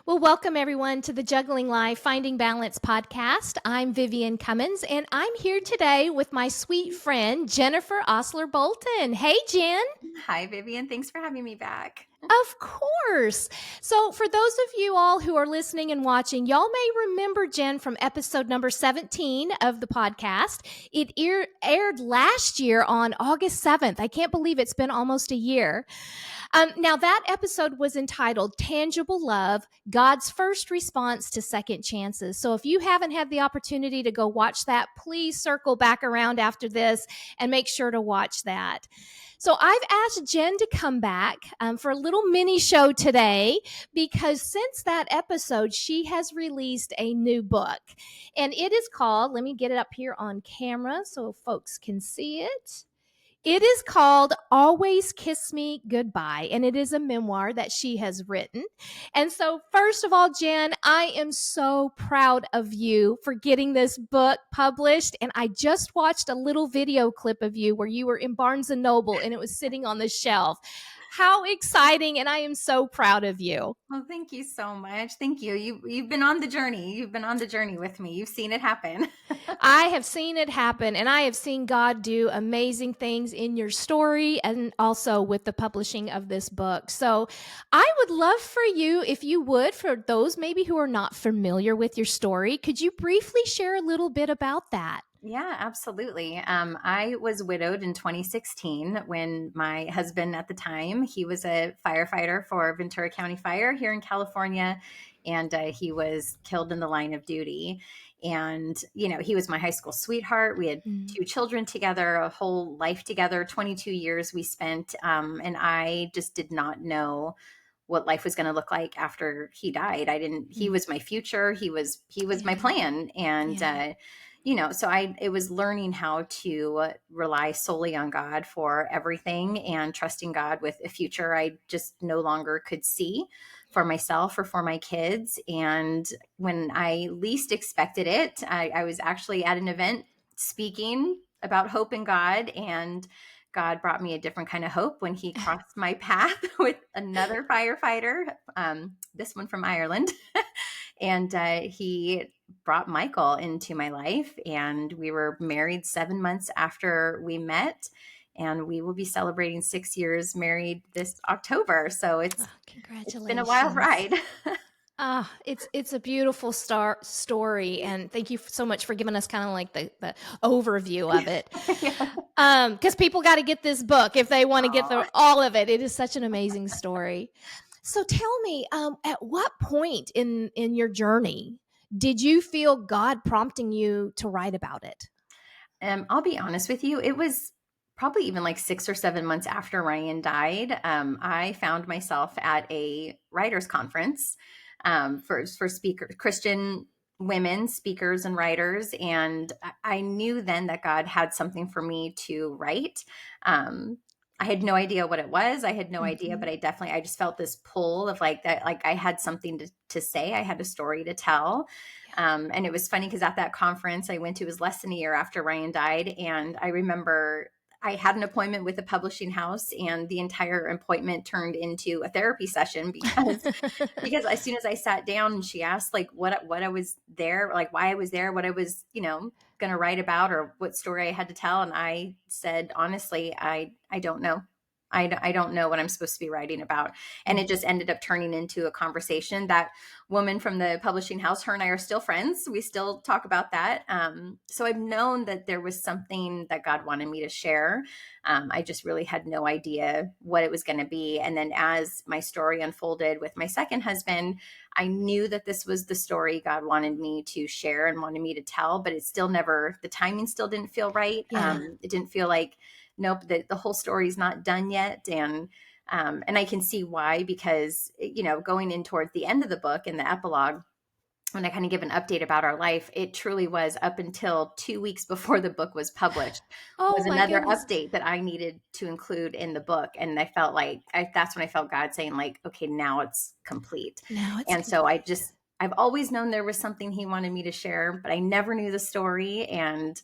Well, welcome everyone to the Juggling Life Finding Balance podcast. I'm Vivian Cummins, and I'm here today with my sweet friend, Jennifer Osler-Bolton. Hey, Jen. Hi, Vivian. Thanks for having me back. Of course. So, for those of you all who are listening and watching, y'all may remember Jen from episode number 17 of the podcast. It aired last year on August 7th. I can't believe it's been almost a year. Now, that episode was entitled Tangible Love, God's First Response to Second Chances. So if you haven't had the opportunity to go watch that, please circle back around after this and make sure to watch that. So I've asked Jen to come back for a little mini show today because since that episode, she has released a new book. And it is called, let me get it up here on camera so folks can see it. It is called Always Kiss Me Goodbye, and it is a memoir that she has written. And so, first of all, Jen, I am so proud of you for getting this book published. And I just watched a little video clip of you where you were in Barnes and Noble and it was sitting on the shelf. How exciting, and I am so proud of you. Well, thank you so much. Thank you. You've been on the journey. You've been on the journey with me. You've seen it happen. I have seen it happen, and I have seen God do amazing things in your story and also with the publishing of this book. So I would love for you, if you would, for those maybe who are not familiar with your story, could you briefly share a little bit about that? Yeah, absolutely. I was widowed in 2016 when my husband at the time, he was a firefighter for Ventura County Fire here in California, and he was killed in the line of duty. And, he was my high school sweetheart. We had two children together, a whole life together, 22 years we spent. And I just did not know what life was going to look like after he died. He was my future. He was my plan. And, so it was learning how to rely solely on God for everything and trusting God with a future I just no longer could see for myself or for my kids. And when I least expected it, I was actually at an event speaking about hope in God, and God brought me a different kind of hope when he crossed my path with another firefighter, this one from Ireland. And he brought Michael into my life, and we were married 7 months after we met, and we will be celebrating 6 years married this October. So it's been a wild ride. It's a beautiful story, and thank you so much for giving us kind of like the overview of it. Because people got to get this book if they want to get through all of it. It is such an amazing story. So tell me, at what point in your journey did you feel God prompting you to write about it? I'll be honest with you. It was probably even like 6 or 7 months after Ryan died. I found myself at a writers' conference for Christian women speakers and writers. And I knew then that God had something for me to write. I had no idea what it was. I had no idea, but I just felt this pull of like that, like I had something to say. I had a story to tell. And it was funny because at that conference I went to, it was less than a year after Ryan died. And I remember I had an appointment with a publishing house, and the entire appointment turned into a therapy session because as soon as I sat down and she asked like what I was there, like why I was there, what I was, going to write about, or what story I had to tell. And I said, honestly, I don't know. I don't know what I'm supposed to be writing about. And it just ended up turning into a conversation. That woman from the publishing house, her and I are still friends. We still talk about that. So I've known that there was something that God wanted me to share. I just really had no idea what it was going to be. And then as my story unfolded with my second husband, I knew that this was the story God wanted me to share and wanted me to tell, but it still never, the timing still didn't feel right. Yeah. It didn't feel like, nope, the whole story is not done yet. And I can see why, because, going in towards the end of the book in the epilogue, when I kind of give an update about our life, it truly was up until 2 weeks before the book was published, was another update that I needed to include in the book. And I felt like that's when I felt God saying like, okay, now it's complete. So I've always known there was something he wanted me to share, but I never knew the story. And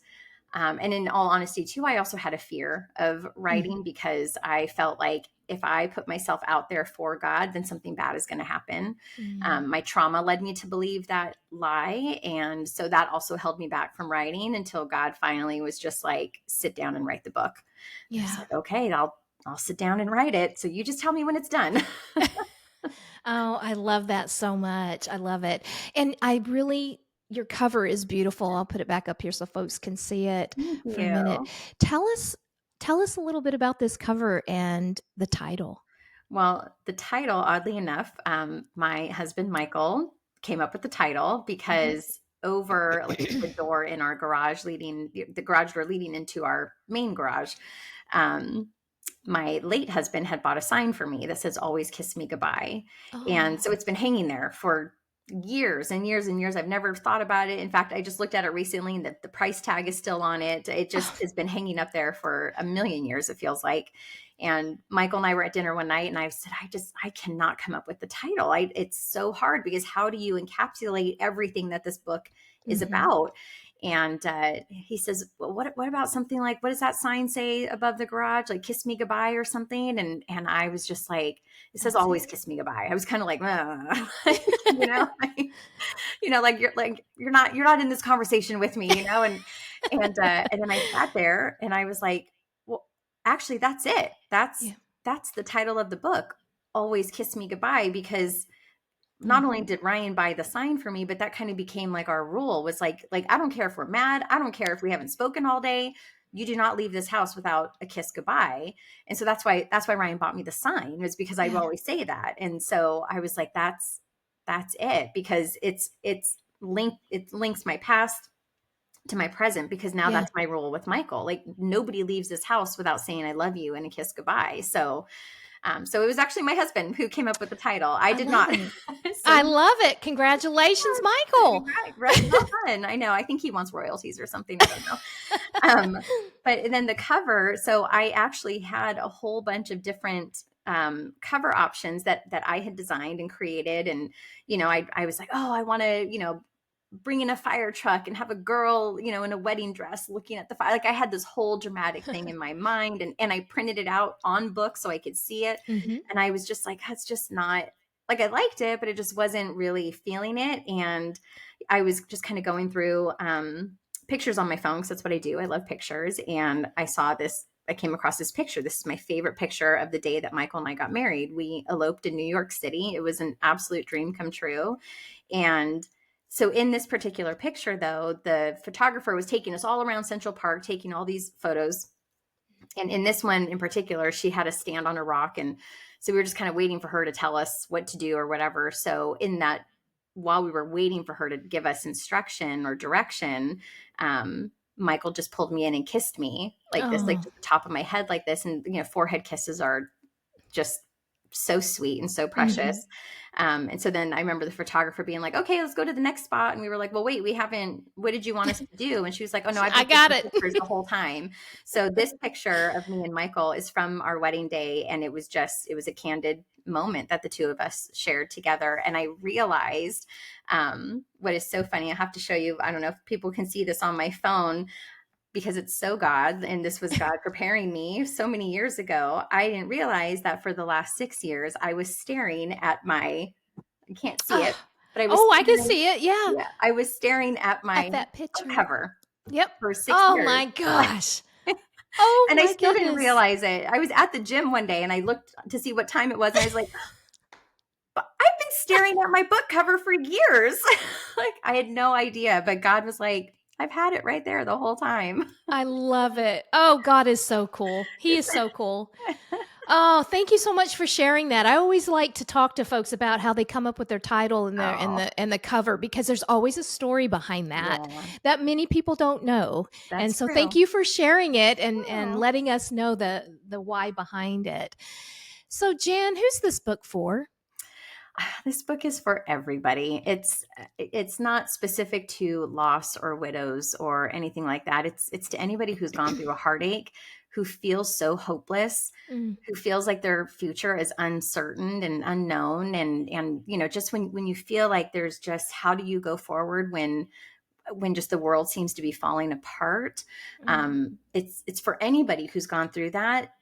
in all honesty too, I also had a fear of writing because I felt like if I put myself out there for God, then something bad is going to happen. Mm. My trauma led me to believe that lie. And so that also held me back from writing until God finally was just like, sit down and write the book. And I was Yeah. like, okay, I'll sit down and write it. So you just tell me when it's done. Oh, I love that so much. I love it. And your cover is beautiful. I'll put it back up here so folks can see it Thank for a minute. you. Tell us a little bit about this cover and the title. Well, the title, oddly enough, my husband Michael came up with the title Mhm. because over like the door in our garage the garage door leading into our main garage, um, my late husband had bought a sign for me that says always kiss me goodbye. And so Oh. it's been hanging there for years and years and years. I've never thought about it. In fact, I just looked at it recently and the price tag is still on it. It just Oh. has been hanging up there for a million years, it feels like. And Michael and I were at dinner one night and I said, I cannot come up with the title. It's so hard because how do you encapsulate everything that this book is Mhm. about? And he says, well, what about something like, what does that sign say above the garage? Like, kiss me goodbye or something. And I was just like, it says That's always it. kiss me goodbye. I was kind of like, you know, like you're not in this conversation with me, and then I sat there and I was like, well, actually, that's it. Yeah. That's the title of the book. Always kiss me goodbye, because not only Mhm. did Ryan buy the sign for me, but that kind of became like our rule, was like, I don't care if we're mad. I don't care if we haven't spoken all day. You do not leave this house without a kiss goodbye. And so that's why Ryan bought me the sign, was because I would Yeah. always say that. And so I was like, that's it, because it links my past to my present, because now Yeah. that's my rule with Michael. Like, nobody leaves this house without saying I love you and a kiss goodbye. So it was actually my husband who came up with the title. I I did love not. it. So I love it. Congratulations, Michael. right, right. Well done. I know. I think he wants royalties or something. I don't know. Um, but then the cover. So I actually had a whole bunch of different cover options that I had designed and created. And, I was like, oh, I want to, bring in a fire truck and have a girl, in a wedding dress looking at the fire. Like, I had this whole dramatic thing in my mind, and I printed it out on book so I could see it. Mhm. And I was just like, that's just not, like, I liked it, but it just wasn't really feeling it. And I was just kind of going through pictures on my phone, because that's what I do. I love pictures. And I came across this picture. This is my favorite picture of the day that Michael and I got married. We eloped in New York City. It was an absolute dream come true. And so in this particular picture, though, the photographer was taking us all around Central Park, taking all these photos. And in this one in particular, she had us stand on a rock. And so we were just kind of waiting for her to tell us what to do or whatever. So while we were waiting for her to give us instruction or direction, Michael just pulled me in and kissed me like this, like Oh. to the top of my head like this. And, forehead kisses are just so sweet and so Mhm. precious. And so then I remember the photographer being like, okay, let's go to the next spot. And we were like, well, wait, what did you want us to do? And she was like, oh no, I've I been got taking it. pictures the whole time. So this picture of me and Michael is from our wedding day. And it was a candid moment that the two of us shared together. And I realized what is so funny. I have to show you, I don't know if people can see this on my phone, because it's so God, and this was God preparing me so many years ago. I didn't realize that for the last 6 years, I was staring at I can't see it, Ah. but Oh, I can see it. Yeah. yeah, I was staring at At my that book picture. cover Yep. for 6 Oh years. my gosh. Oh And I my still didn't goodness. realize it. I was at the gym one day and I looked to see what time it was. And I was like, but I've been staring at my book cover for years. Like, I had no idea, but God was like, I've had it right there the whole time. I love it. Oh, God is so cool. He is so cool. Oh, thank you so much for sharing that. I always like to talk to folks about how they come up with their title and their Oh, and the cover, because there's always a story behind that yeah, that many people don't know. And that's so true. thank you for sharing it and Oh. letting us know the why behind it. So Jan, who's this book for? This book is for everybody. It's not specific to loss or widows or anything like that. It's to anybody who's gone through a heartache, who feels so hopeless, Mm, who feels like their future is uncertain and unknown, and just when you feel like there's just, how do you go forward when just the world seems to be falling apart. mm, It's for anybody who's gone through that.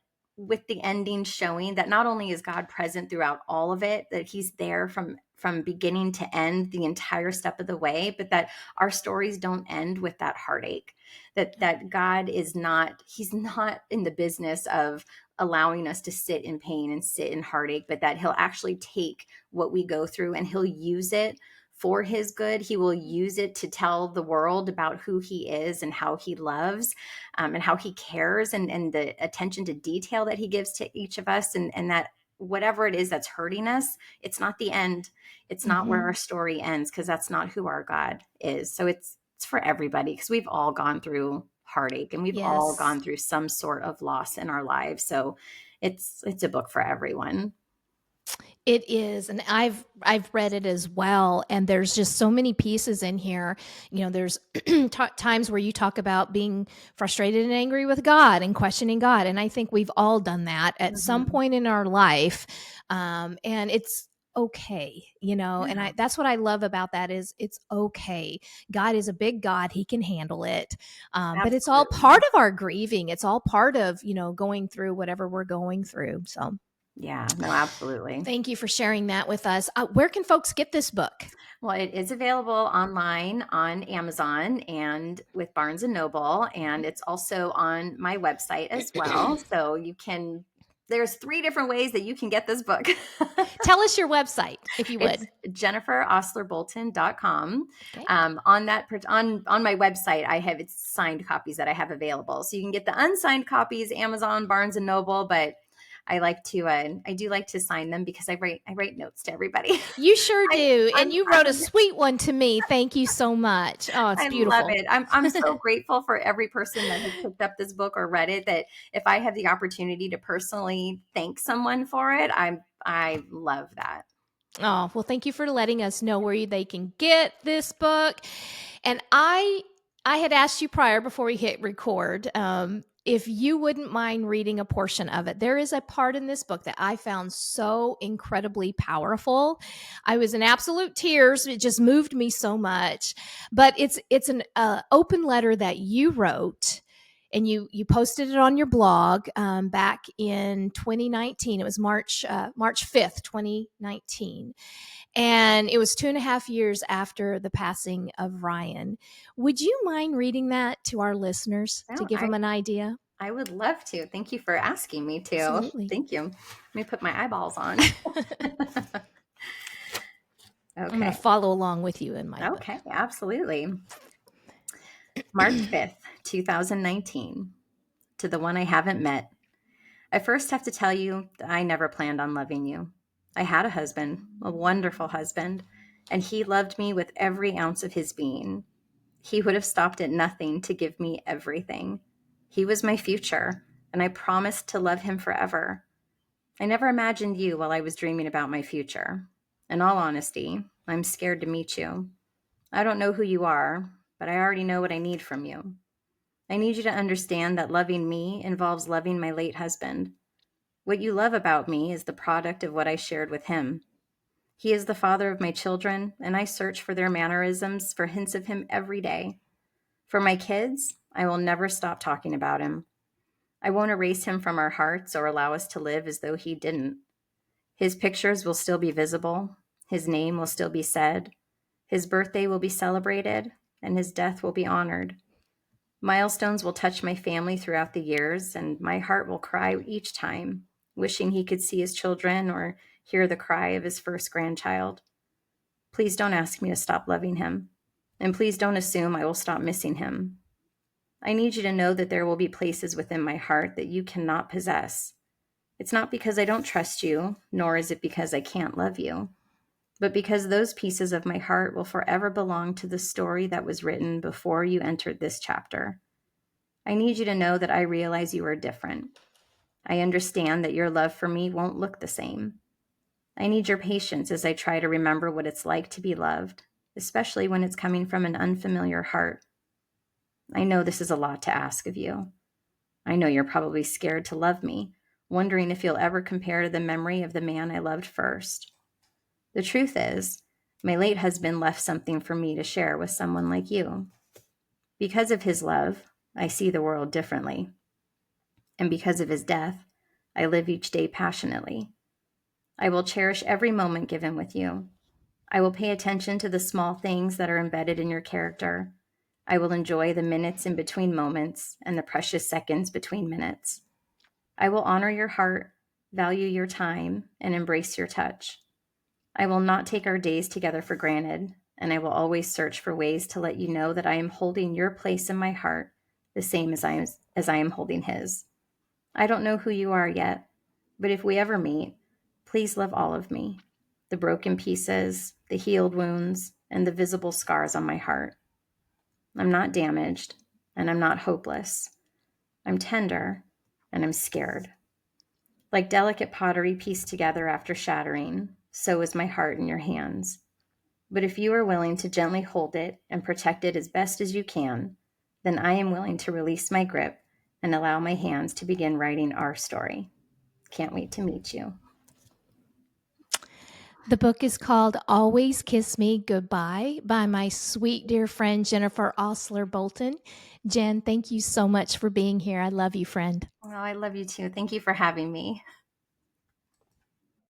with the ending showing that not only is God present throughout all of it, that he's there from beginning to end, the entire step of the way, but that our stories don't end with that heartache, that God is not, he's not in the business of allowing us to sit in pain and sit in heartache, but that he'll actually take what we go through and he'll use it for his good. He will use it to tell the world about who he is and how he loves, and how he cares, and the attention to detail that he gives to each of us. And that whatever it is that's hurting us, it's not the end. It's not where our story ends, because that's not who our God is. So it's for everybody, because we've all gone through heartache and we've all gone through some sort of loss in our lives. So it's a book for everyone. It is, and I've read it as well, and there's just so many pieces in here. You know, there's times where you talk about being frustrated and angry with God and questioning God, and I think we've all done that at some point in our life, and it's okay, you know. And that's what I love about that, is it's okay. God is a big God; He can handle it, but it's all part of our grieving. It's all part of, you know, going through whatever we're going through. So. Yeah, no, absolutely. Thank you for sharing that with us. Where can folks get this book? Well, it is available online on Amazon and with Barnes and Noble, and it's also on my website as well. So there's 3 different ways that you can get this book. Tell us your website, if you would. It's jenniferoslerbolton.com. Okay. On my website, I have its signed copies that I have available. So you can get the unsigned copies, Amazon, Barnes and Noble, but I do like to sign them because I write notes to everybody. You sure do. And you wrote a sweet one to me. Thank you so much. Oh, it's beautiful. I love it. I'm so grateful for every person that has picked up this book or read it, that if I have the opportunity to personally thank someone for it, I love that. Oh, well, thank you for letting us know where they can get this book. And I had asked you prior, before we hit record, if you wouldn't mind reading a portion of it. There is a part in this book that I found so incredibly powerful. I was in absolute tears. It just moved me so much. But it's an open letter that you wrote, and you posted it on your blog back in 2019. It was March 5th, 2019. And it was 2.5 years after the passing of Ryan. Would you mind reading that to our listeners to give them an idea? I would love to. Thank you for asking me to. Absolutely. Thank you. Let me put my eyeballs on. Okay. I'm going to follow along with you in my book. Okay, absolutely. March 5th, 2019. To the one I haven't met. I first have to tell you that I never planned on loving you. I had a husband, a wonderful husband, and he loved me with every ounce of his being. He would have stopped at nothing to give me everything. He was my future, and I promised to love him forever. I never imagined you while I was dreaming about my future. In all honesty, I'm scared to meet you. I don't know who you are, but I already know what I need from you. I need you to understand that loving me involves loving my late husband. What you love about me is the product of what I shared with him. He is the father of my children, and I search for their mannerisms, for hints of him every day. For my kids, I will never stop talking about him. I won't erase him from our hearts or allow us to live as though he didn't. His pictures will still be visible. His name will still be said. His birthday will be celebrated, and his death will be honored. Milestones will touch my family throughout the years, and my heart will cry each time, wishing he could see his children or hear the cry of his first grandchild. Please don't ask me to stop loving him, and please don't assume I will stop missing him. I need you to know that there will be places within my heart that you cannot possess. It's not because I don't trust you, nor is it because I can't love you, but because those pieces of my heart will forever belong to the story that was written before you entered this chapter. I need you to know that I realize you are different. I understand that your love for me won't look the same. I need your patience as I try to remember what it's like to be loved, especially when it's coming from an unfamiliar heart. I know this is a lot to ask of you. I know you're probably scared to love me, wondering if you'll ever compare to the memory of the man I loved first. The truth is, my late husband left something for me to share with someone like you. Because of his love, I see the world differently. And because of his death, I live each day passionately. I will cherish every moment given with you. I will pay attention to the small things that are embedded in your character. I will enjoy the minutes in between moments and the precious seconds between minutes. I will honor your heart, value your time, and embrace your touch. I will not take our days together for granted, and I will always search for ways to let you know that I am holding your place in my heart the same as I am holding his. I don't know who you are yet, but if we ever meet, please love all of me, the broken pieces, the healed wounds, and the visible scars on my heart. I'm not damaged, and I'm not hopeless. I'm tender, and I'm scared. Like delicate pottery pieced together after shattering, so is my heart in your hands. But if you are willing to gently hold it and protect it as best as you can, then I am willing to release my grip and allow my hands to begin writing our story. Can't wait to meet you. The book is called Always Kiss Me Goodbye by my sweet dear friend Jennifer Osler-Bolton. Jen, thank you so much for being here. I love you, friend. Oh, I love you too. Thank you for having me.